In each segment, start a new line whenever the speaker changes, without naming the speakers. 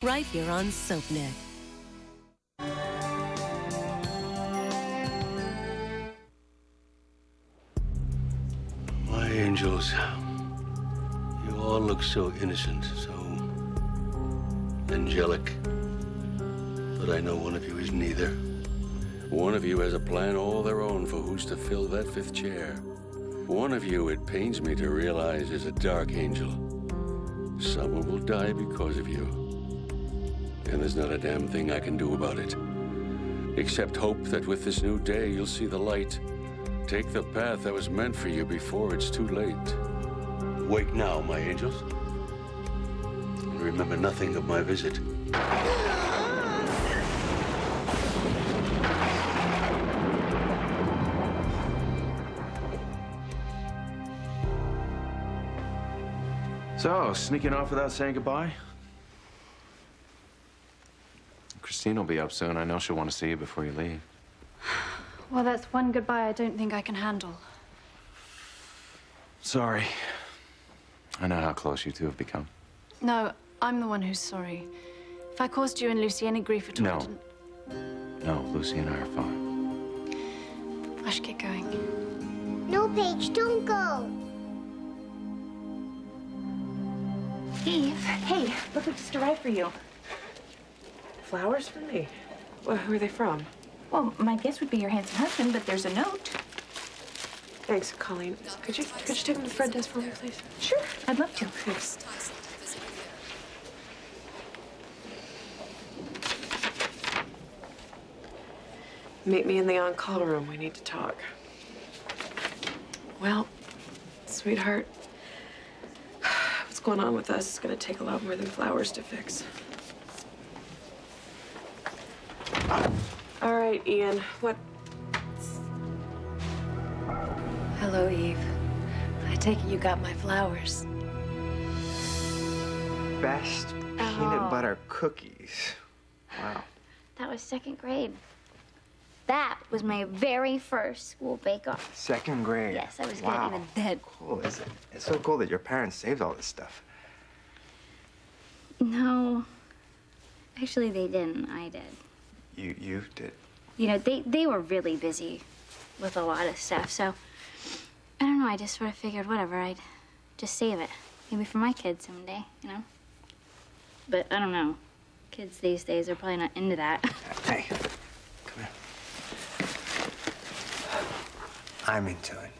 right here on SoapNet.
My angels, you all look so innocent, so angelic. But I know one of you is neither. One of you has a plan all their own for who's to fill that fifth chair. One of you, it pains me to realize, is a dark angel. Someone will die because of you. And there's not a damn thing I can do about it. Except hope that with this new day, you'll see the light. Take the path that was meant for you before it's too late. Wake now, my angels. And remember nothing of my visit.
So, sneaking off without saying goodbye? Christine will be up soon. I know she'll want to see you before you leave.
Well, that's one goodbye I don't think I can handle.
Sorry. I know how close you two have become.
No, I'm the one who's sorry. If I caused you and Lucy any grief at all,
No.
I didn't...
No, Lucy and I are fine.
I should get going.
No, Paige, don't go.
Eve, hey, look who just arrived for you.
Flowers for me? Well, who are they from?
Well, my guess would be your handsome husband, but there's a note.
Thanks, Colleen. Could you take them to the front desk for me, please?
Sure, I'd love to.
Thanks. Meet me in the on-call room. We need to talk. Well, sweetheart, what's going on with us is going to take a lot more than flowers to fix. All right, Ian, what?
Hello, Eve. I take it you got my flowers.
Best peanut butter cookies. Wow.
That was second grade. That was my very first school bake-off.
Second grade.
Yes, I was
wow.
good even then.
Cool, is it? It's so cool that your parents saved all this stuff.
No. Actually, they didn't. I did.
You did.
You know, they were really busy with a lot of stuff, so I don't know, I just sort of figured, whatever, I'd just save it. Maybe for my kids someday, you know? But I don't know. Kids these days are probably not into that.
Hey, come here. I'm into it.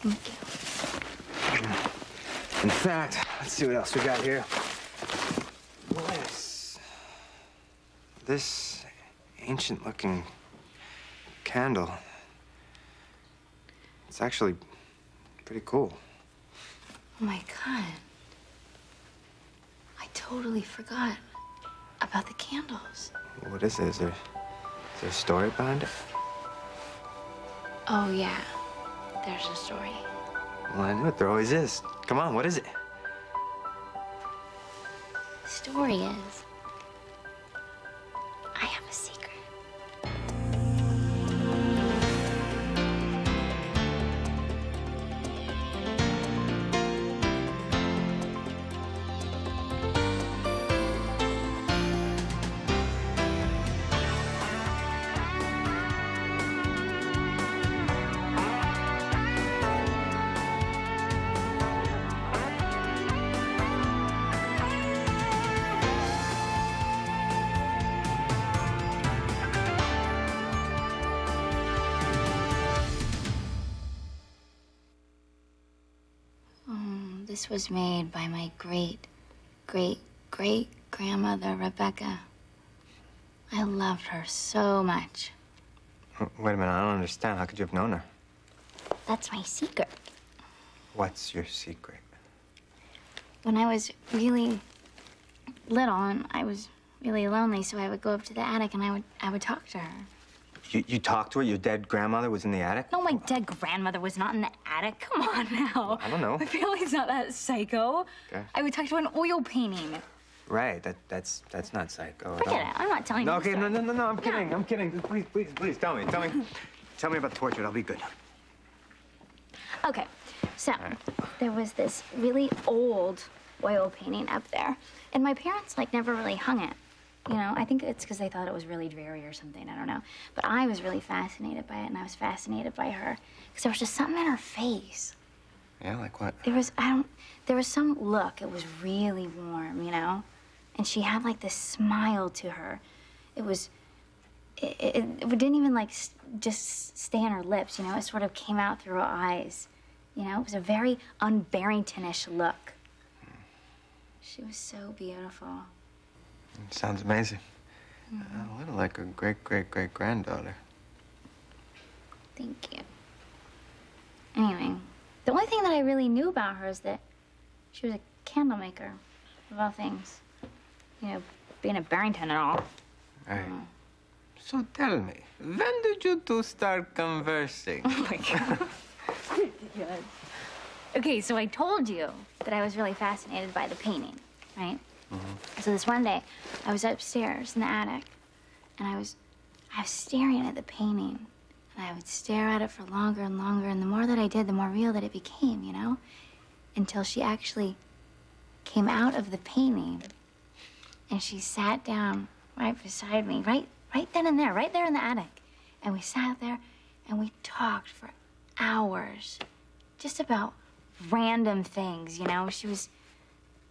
Thank you.
In fact, let's see what else we got here. This ancient-looking candle. It's actually pretty cool.
Oh, my God. I totally forgot about the candles.
What is it? Is there a story behind it?
Oh, yeah. There's a story.
Well, I knew it. There always is. Come on, what is it?
The story is, I have a secret. This was made by my great-great-great-grandmother, Rebecca. I loved her so much.
Wait a minute, I don't understand. How could you have known her?
That's my secret.
What's your secret?
When I was really little and I was really lonely, so I would go up to the attic and I would talk to her.
You talked to her? Your dead grandmother was in the attic?
No, my dead grandmother was not in the attic. Come on now.
I don't know.
My family's not that psycho.
Okay.
I would talk to an oil painting.
Right, that's not psycho at
Forget
all.
it. I'm not telling
No,
you.
okay,
the story.
no, I'm kidding. I'm kidding. Please, tell me. Tell me about the portrait. I'll be good.
Okay, so there was this really old oil painting up there. And my parents, like, never really hung it. You know, I think it's because they thought it was really dreary or something, I don't know. But I was really fascinated by it, and I was fascinated by her. Because there was just something in her face.
Yeah, like what?
There was some look. It was really warm, you know? And she had, like, this smile to her. It didn't even, like, just stay on her lips, you know? It sort of came out through her eyes. You know, it was a very un-Barrington-ish look. She was so beautiful.
It sounds amazing. A little like a great-great-great-granddaughter.
Thank you. Anyway, the only thing that I really knew about her is that she was a candle maker, of all things. You know, being a Barrington and all.
Right. So tell me, when did you two start conversing?
Oh my God. Yes. Okay, so I told you that I was really fascinated by the painting, right? So this one day, I was upstairs in the attic, and I was staring at the painting, and I would stare at it for longer and longer, and the more that I did, the more real that it became, you know? Until she actually came out of the painting, and she sat down right beside me, right then and there, right there in the attic. And we sat there, and we talked for hours, just about random things, you know? She was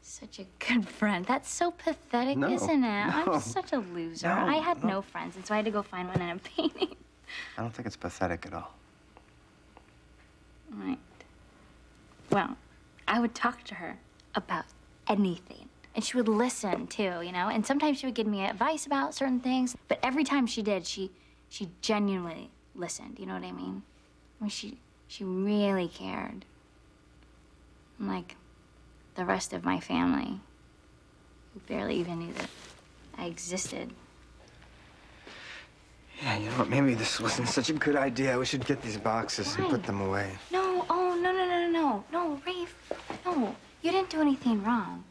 such a good friend. That's so pathetic, isn't it? I'm such a loser. I had no friends, and so I had to go find one in a painting.
I don't think it's pathetic at all.
Right. Well, I would talk to her about anything. And she would listen, too, you know? And sometimes she would give me advice about certain things. But every time she did, she genuinely listened, you know what I mean? I mean, she really cared. Like the rest of my family, who barely even knew that I existed.
Yeah, you know what? Maybe this wasn't such a good idea. We should get these boxes and put them away.
No, oh, no, Rafe. No, you didn't do anything wrong.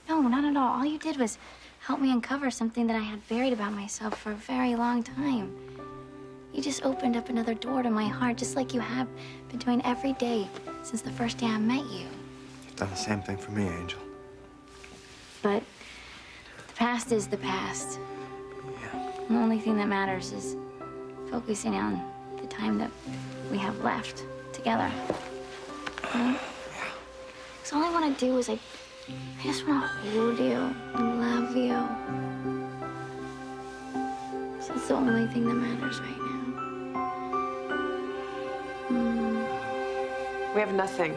No, not at all. All you did was help me uncover something that I had buried about myself for a very long time. You just opened up another door to my heart, just like you have been doing every day since the first day I met you.
You've done the same thing for me, Angel.
But the past is the past.
Yeah.
And the only thing that matters is focusing on the time that we have left together. Right?
Yeah.
Because all I want to do is I just want to hold you and love you. So it's the only thing that matters right now.
We have nothing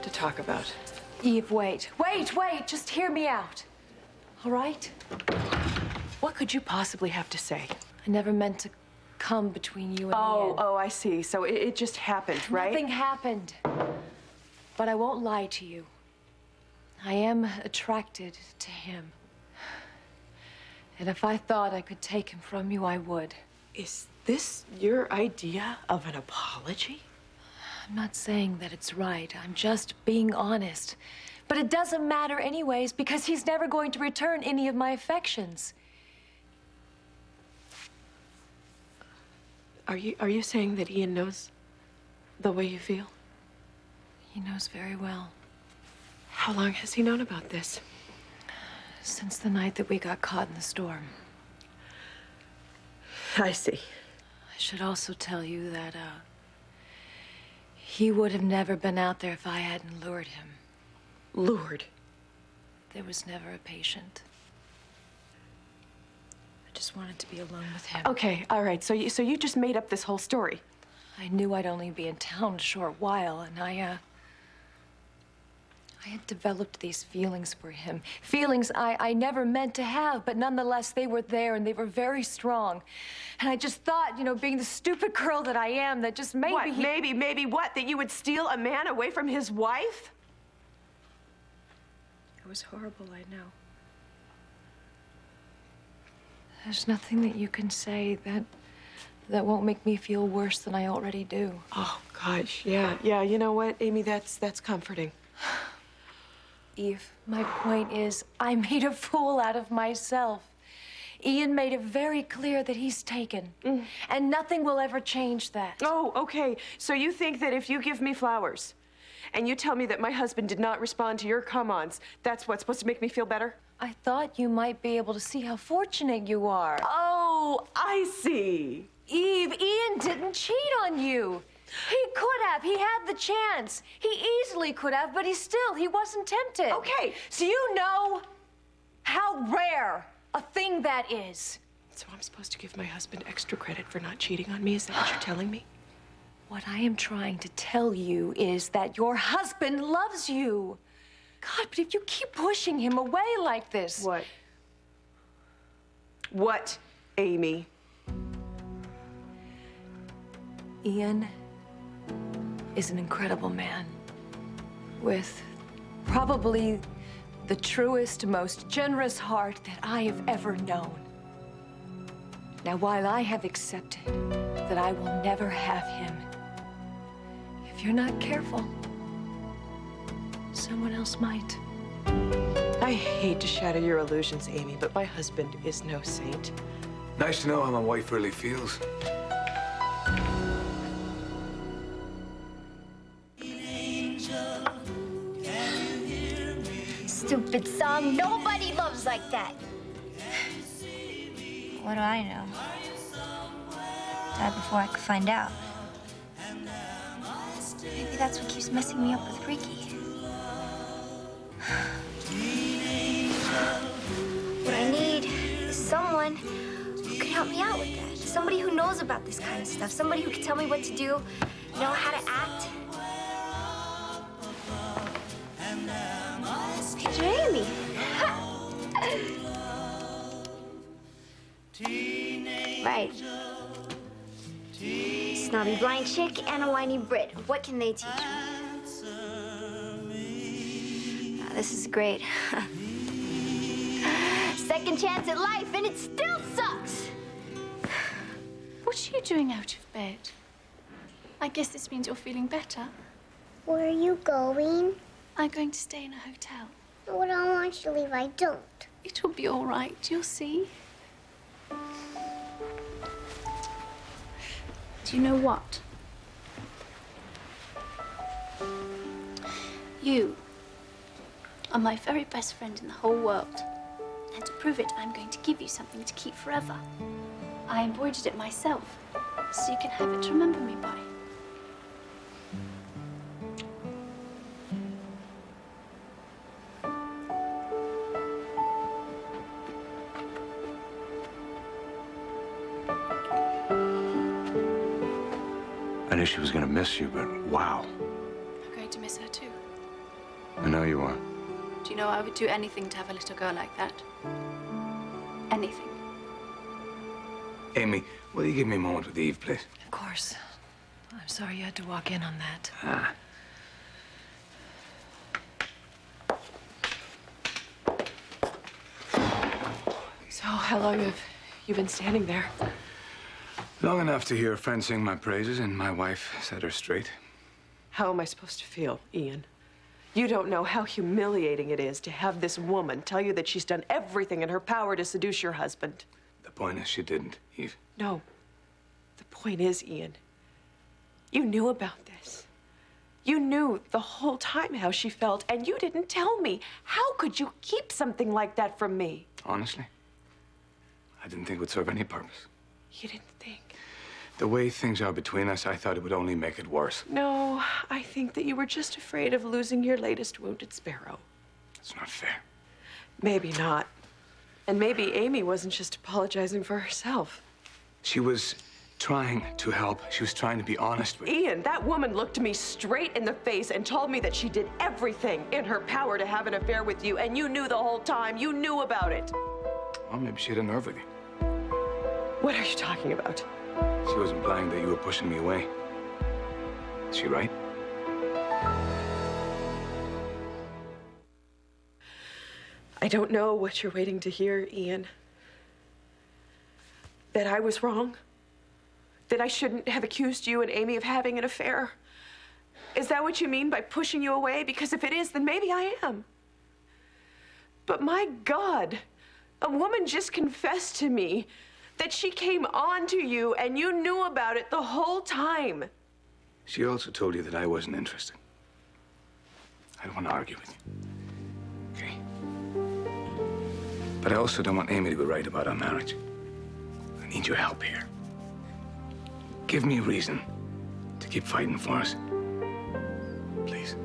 to talk about.
Eve, wait. Just hear me out. All right?
What could you possibly have to say?
I never meant to come between you and Ian.
Oh, I see. So it just happened, right?
Nothing happened. But I won't lie to you. I am attracted to him. And if I thought I could take him from you, I would.
Is this your idea of an apology?
I'm not saying that it's right. I'm just being honest. But it doesn't matter anyways, because he's never going to return any of my affections.
Are you saying that Ian knows the way you feel?
He knows very well.
How long has he known about this?
Since the night that we got caught in the storm.
I see.
I should also tell you that, he would have never been out there if I hadn't lured him.
Lured?
There was never a patient. I just wanted to be alone with him.
Okay, all right. So you just made up this whole story.
I knew I'd only be in town a short while, and I had developed these feelings for him. Feelings I never meant to have, but nonetheless, they were there, and they were very strong. And I just thought, you know, being the stupid girl that I am, that just maybe
What? Maybe what? That you would steal a man away from his wife?
It was horrible, I know. There's nothing that you can say that won't make me feel worse than I already do.
Oh, gosh, yeah. You know what, Amy? That's comforting.
Eve, my point is, I made a fool out of myself. Ian made it very clear that he's taken, and nothing will ever change that.
Oh, okay. So you think that if you give me flowers, and you tell me that my husband did not respond to your come-ons, that's what's supposed to make me feel better?
I thought you might be able to see how fortunate you are.
Oh, I see.
Eve, Ian didn't cheat on you. He could have. He had the chance. He easily could have, but he wasn't tempted.
Okay.
So you know how rare a thing that is.
So I'm supposed to give my husband extra credit for not cheating on me? Is that what you're telling me?
What I am trying to tell you is that your husband loves you. God, but if you keep pushing him away like this...
What? What, Amy?
Ian is an incredible man with probably the truest, most generous heart that I have ever known. Now, while I have accepted that I will never have him, if you're not careful, someone else might.
I hate to shatter your illusions, Amy, but my husband is no saint.
Nice to know how my wife really feels.
Stupid song. Nobody loves like that. What do I know? Died before I could find out. Maybe that's what keeps messing me up with Ricky. What I need is someone who can help me out with that. Somebody who knows about this kind of stuff. Somebody who can tell me what to do, you know, how to act. Jamie. Right. Snobby blind chick and a whiny Brit. What can they teach me? Oh, this is great. Second chance at life, and it still sucks.
What are you doing out of bed? I guess this means you're feeling better.
Where are you going?
I'm going to stay in a hotel.
No, I don't want you to leave. I don't.
It'll be all right, you'll see. Do you know what? You are my very best friend in the whole world. And to prove it, I'm going to give you something to keep forever. I embroidered it myself, so you can have it to remember me by.
I knew she was gonna miss you, but wow.
I'm going to miss her too.
I know you are.
Do you know I would do anything to have a little girl like that? Anything.
Amy, will you give me a moment with Eve, please?
Of course. I'm sorry you had to walk in on that.
Ah.
So how long have you been standing there?
Long enough to hear a friend sing my praises and my wife set her straight.
How am I supposed to feel, Ian? You don't know how humiliating it is to have this woman tell you that she's done everything in her power to seduce your husband.
The point is she didn't, Eve.
No. The point is, Ian, you knew about this. You knew the whole time how she felt, and you didn't tell me. How could you keep something like that from me?
Honestly, I didn't think it would serve any purpose.
You didn't think?
The way things are between us, I thought it would only make it worse.
No, I think that you were just afraid of losing your latest wounded sparrow.
It's not fair.
Maybe not. And maybe Amy wasn't just apologizing for herself.
She was trying to help. She was trying to be honest with
Ian, that woman looked me straight in the face and told me that she did everything in her power to have an affair with you, and you knew the whole time. You knew about it.
Well, maybe she had a nerve with you.
What are you talking about?
She was implying that you were pushing me away. Is she right?
I don't know what you're waiting to hear, Ian. That I was wrong? That I shouldn't have accused you and Amy of having an affair? Is that what you mean by pushing you away? Because if it is, then maybe I am. But my God, a woman just confessed to me that she came on to you and you knew about it the whole time.
She also told you that I wasn't interested. I don't want to argue with you. Okay? But I also don't want Amy to be right about our marriage. I need your help here. Give me a reason to keep fighting for us. Please.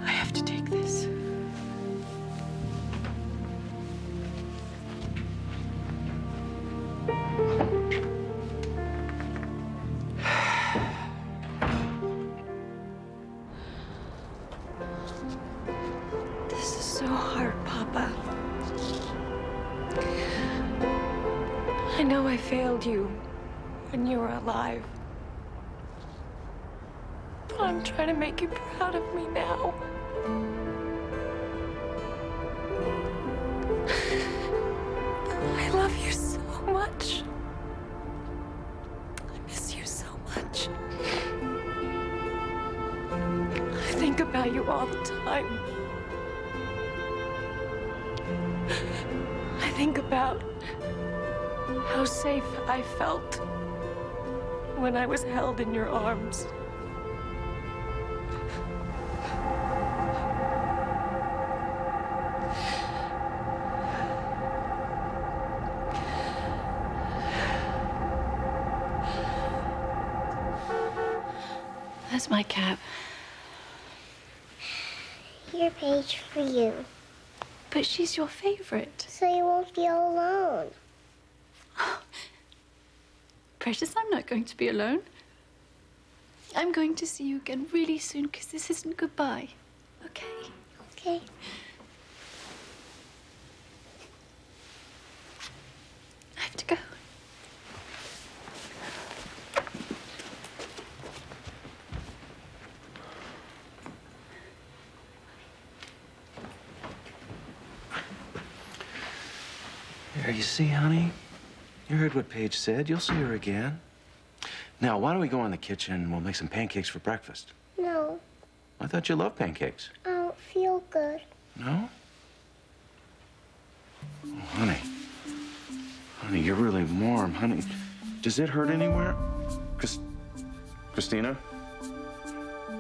I have to take this.
This is so hard, Papa. I know I failed you when you were alive. But I'm trying to make you proud of me now. I love you so much. I miss you so much. I think about you all the time. I think about how safe I felt when I was held in your arms. That's my cap.
Here, Paige, for you.
But she's your favorite.
So you won't be all alone.
Precious, I'm not going to be alone. I'm going to see you again really soon because this isn't goodbye. Okay?
Okay.
I have to go.
There, you see, honey? You heard what Paige said. You'll see her again. Now, why don't we go in the kitchen and we'll make some pancakes for breakfast?
No,
I thought you loved pancakes.
I don't feel good.
No? Oh, honey. Honey, you're really warm, honey. Does it hurt anywhere? Christina?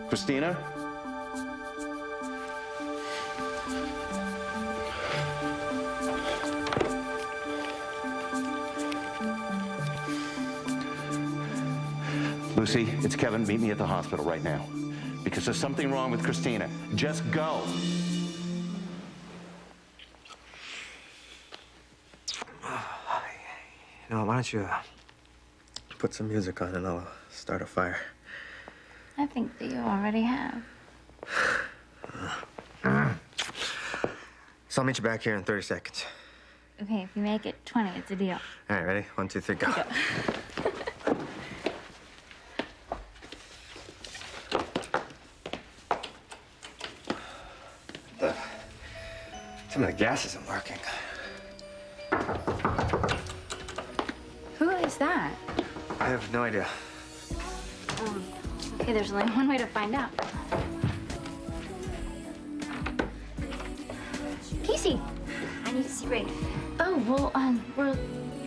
Christina? Lucy, it's Kevin. Meet me at the hospital right now. Because there's something wrong with Christina. Just go.
You know, why don't you put some music on and I'll start a fire.
I think that you already have.
So I'll meet you back here in 30 seconds.
Okay, if you make it 20, it's a deal.
All right, ready? 1, 2, 3, go. Some of the gas isn't working.
Who is that?
I have no idea.
Okay, there's only one way to find out. Casey!
I need to see Ray.
Oh, well, we're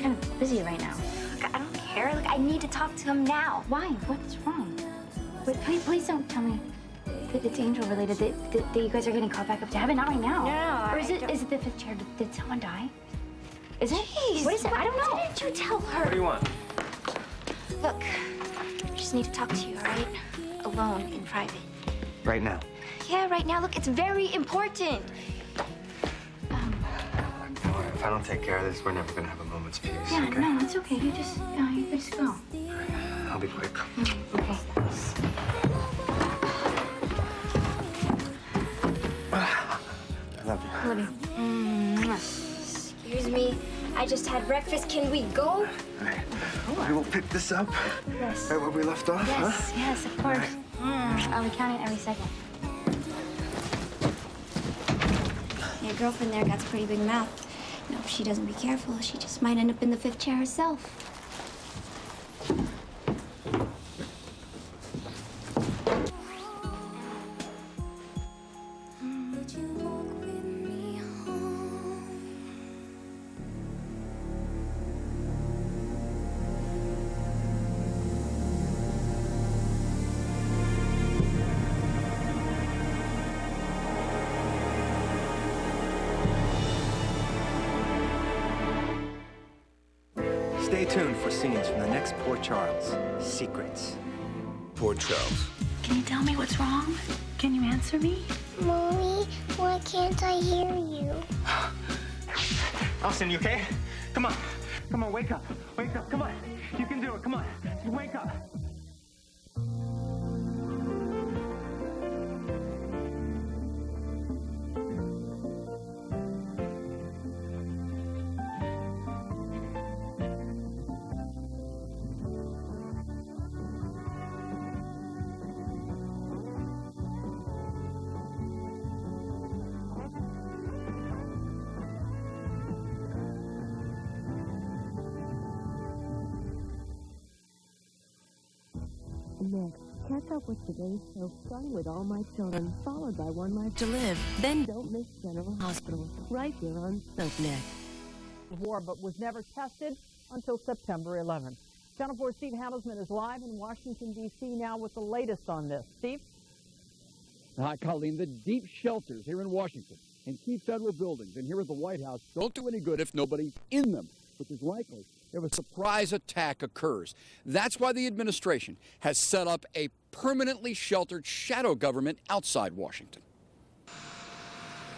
kind of busy right now.
Look, I don't care. Look, I need to talk to him now.
Why? What's wrong? Wait, please don't tell me that it's Angel related, that you guys are getting called back up to heaven. Not right now.
No,
Or is it the fifth chair? Did someone die? Is it?
Jeez,
What is it? I don't know.
What didn't you tell her?
What do you want?
Look, I just need to talk to you, all right? Alone, in private.
Right now.
Yeah, right now. Look, it's very important.
If I don't take care of this, we're never gonna have a moment's peace.
Yeah,
okay?
no, it's okay. You just go.
I'll be quick.
Okay.
I love you.
Love you.
Excuse me. I just had breakfast. Can we go?
All right. We will pick this up
Yes.
right where we left off, huh?
Yes, yes, of course. I'll be counting every second.
Your girlfriend there got a pretty big mouth. You know, if she doesn't be careful, she just might end up in the fifth chair herself.
Stay tuned for scenes from the next Port Charles. Secrets.
Port Charles.
Can you tell me what's wrong? Can you answer me?
Mommy, why can't I hear you?
Austin, you okay? Come on. Come on, wake up. Wake up. Come on. You can do it. Come on. Wake up.
Next, catch up with today's show, Fun with All My Children, followed by One Life to Live. Then don't miss General Hospital, right here on SoapNet.
War, but was never tested until September 11th. Channel 4's Steve Handelsman is live in Washington, D.C. now with the latest on this. Steve?
Hi, Colleen. The deep shelters here in Washington and key federal buildings and here at the White House don't do any good if nobody's in them, which is likely if a surprise attack occurs. That's why the administration has set up a permanently sheltered shadow government outside Washington.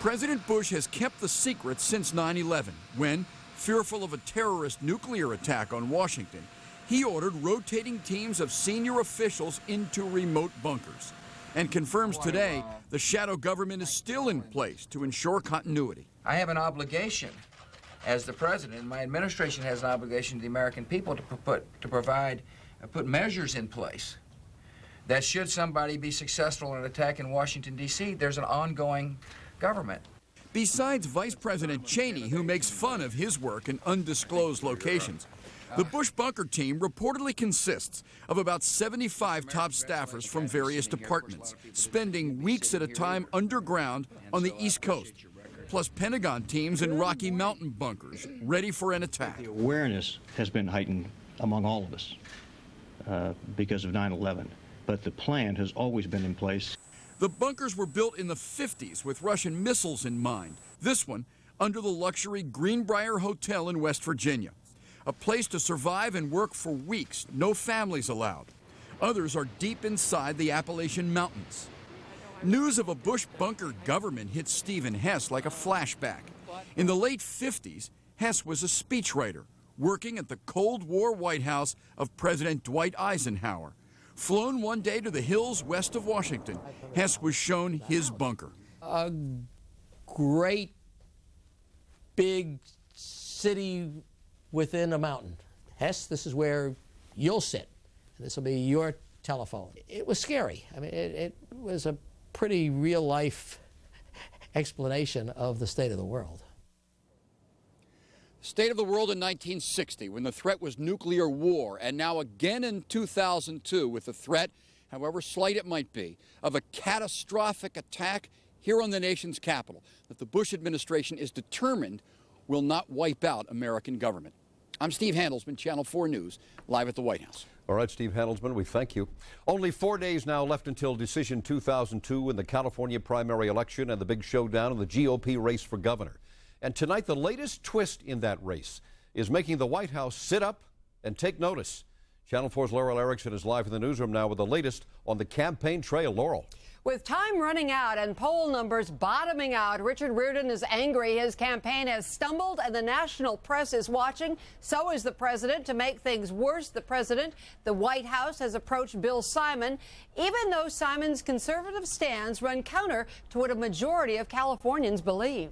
President Bush has kept the secret since 9/11, when, fearful of a terrorist nuclear attack on Washington, he ordered rotating teams of senior officials into remote bunkers, and confirms today the shadow government is still in place to ensure continuity.
I have an obligation as the president, and my administration has an obligation to the American people to put measures in place that should somebody be successful in an attack in Washington, D.C., there's an ongoing government.
Besides Vice President Cheney, who makes fun of his work in undisclosed locations, the Bush bunker team reportedly consists of about 75 top staffers from various departments, spending weeks at a time underground on the East Coast, plus Pentagon teams in Rocky Mountain bunkers, ready for an attack.
The awareness has been heightened among all of us because of 9/11, but the plan has always been in place.
The bunkers were built in the 50s with Russian missiles in mind. This one under the luxury Greenbrier Hotel in West Virginia, a place to survive and work for weeks, no families allowed. Others are deep inside the Appalachian Mountains. News of a Bush bunker government hit Stephen Hess like a flashback. In the late 50s, Hess was a speechwriter working at the Cold War White House of President Dwight Eisenhower. Flown one day to the hills west of Washington, Hess was shown his bunker.
A great big city within a mountain. Hess, this is where you'll sit. This will be your telephone. It was scary. I mean, it was a pretty real-life explanation of the state of the world.
State of the world in 1960, when the threat was nuclear war, and now again in 2002 with the threat, however slight it might be, of a catastrophic attack here on the nation's capital that the Bush administration is determined will not wipe out American government. I'm Steve Handelsman, Channel 4 News, live at the White House.
All right, Steve Handelsman, we thank you. Only 4 days now left until Decision 2002 in the California primary election and the big showdown in the GOP race for governor. And tonight, the latest twist in that race is making the White House sit up and take notice. Channel 4's Laurel Erickson is live in the newsroom now with the latest on the campaign trail. Laurel.
With time running out and poll numbers bottoming out, Richard Riordan is angry. His campaign has stumbled and the national press is watching. So is the president. To make things worse, the White House has approached Bill Simon, even though Simon's conservative stands run counter to what a majority of Californians believe.